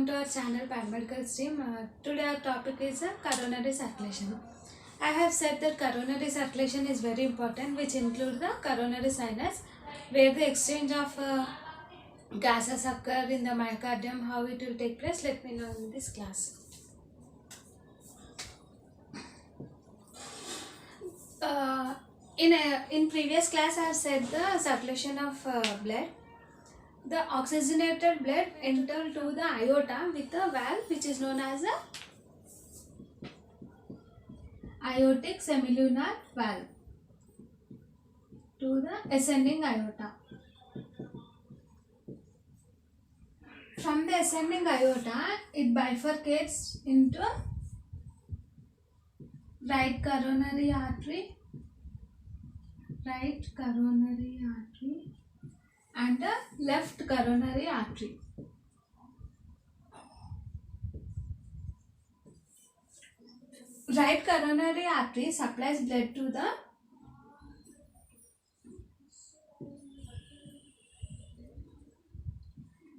welcome to our channel Paramedical Stream. Today our topic is coronary circulation. I have said that coronary circulation is very important, which includes the coronary sinus, where the exchange of gases occur in the myocardium. How it will take place, let me know in this class. In previous class I have said the circulation of blood. The oxygenated blood enter to the aorta with a valve which is known as a aortic semilunar valve to the ascending aorta. From the ascending aorta, it bifurcates into right coronary artery and a left coronary artery. Right coronary artery supplies blood to the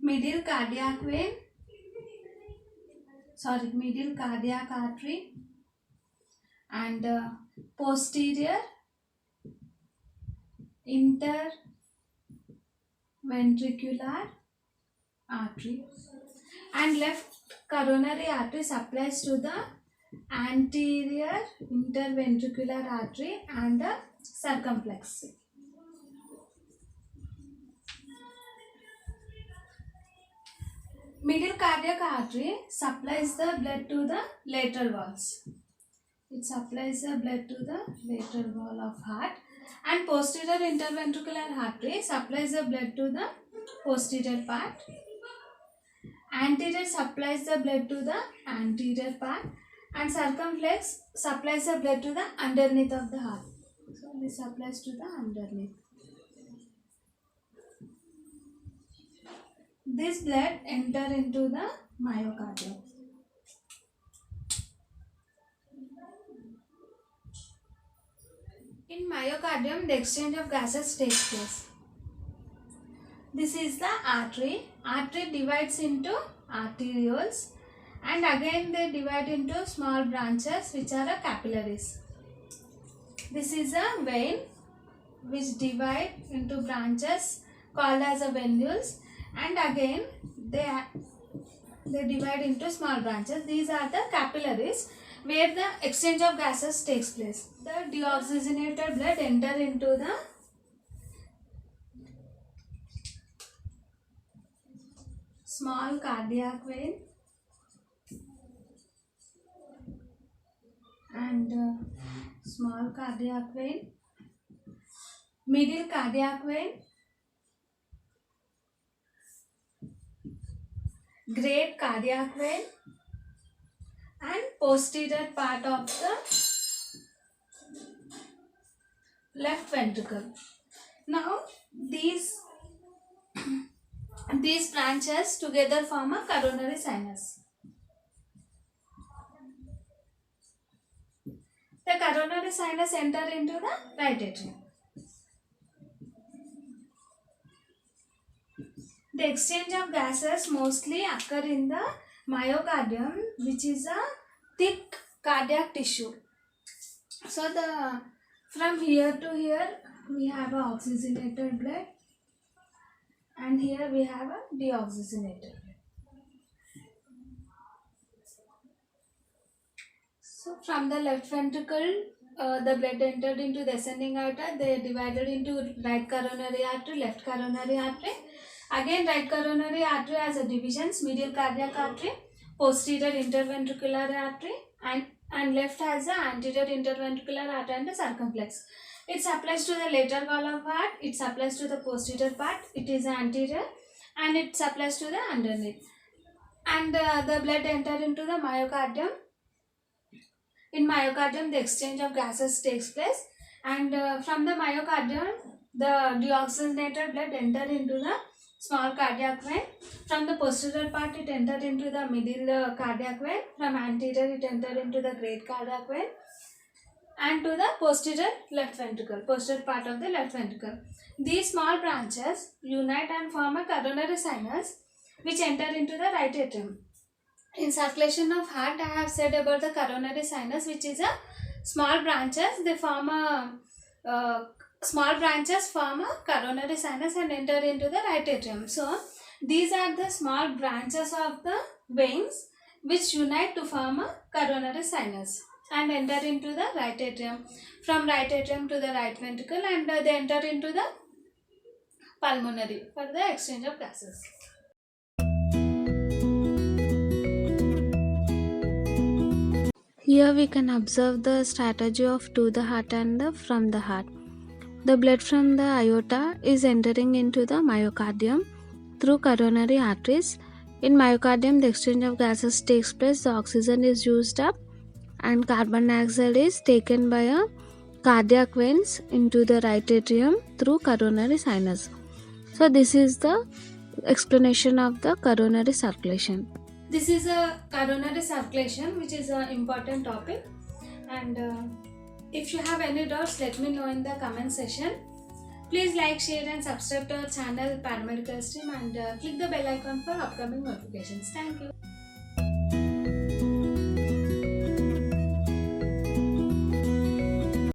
middle cardiac artery and posterior interventricular artery, and left coronary artery supplies to the anterior interventricular artery and the circumflex. Middle cardiac artery supplies the blood to the lateral walls. It supplies the blood to the lateral wall of heart, and posterior interventricular artery supplies the blood to the posterior part. Anterior supplies the blood to the anterior part, and circumflex supplies the blood to the underneath of the heart. So this supplies to the underneath. This blood enter into the myocardium. In myocardium, the exchange of gases takes place. This is the artery. Artery divides into arterioles, and again they divide into small branches which are capillaries. This is a vein which divide into branches called as a venules, and again they divide into small branches. These are the capillaries where the exchange of gases takes place. The deoxygenated blood enter into the small cardiac vein and small cardiac vein, middle cardiac vein, great cardiac vein, and posterior part of the left ventricle. Now these branches together form a coronary sinus. The coronary sinus enter into the right atrium. The exchange of gases mostly occur in the myocardium, which is a thick cardiac tissue. So from here to here we have a oxygenated blood, and here we have a deoxygenated blood. So from the left ventricle, the blood entered into the ascending aorta. They divided into right coronary artery, left coronary artery. Again, right coronary artery has a divisions: middle cardiac artery, posterior interventricular artery, and left has the anterior interventricular artery and the circumflex. It supplies to the lateral wall of heart. It supplies to the posterior part. It is anterior, and it supplies to the underneath. And the blood enter into the myocardium. In myocardium, the exchange of gases takes place, and from the myocardium, the deoxygenated blood enter into the small cardiac vein. From the posterior part, it entered into the middle cardiac vein. From anterior, it entered into the great cardiac vein, and to the posterior left ventricle, posterior part of the left ventricle. These small branches unite and form a coronary sinus which enter into the right atrium. In circulation of heart, I have said about the coronary sinus, which is a small branches. They form a small branches form a coronary sinus and enter into the right atrium. So these are the small branches of the veins which unite to form a coronary sinus and enter into the right atrium. From right atrium to the right ventricle, and they enter into the pulmonary for the exchange of gases. Here we can observe the strategy of to the heart and the from the heart. The blood from the aorta is entering into the myocardium through coronary arteries. In myocardium, the exchange of gases takes place, the oxygen is used up, and carbon dioxide is taken by a cardiac veins into the right atrium through coronary sinus. So, this is the explanation of the coronary circulation. This is a coronary circulation, which is an important topic, and if you have any doubts, let me know in the comment section. Please like, share and subscribe to our channel Paramedical Stream, and click the bell icon for upcoming notifications. Thank you.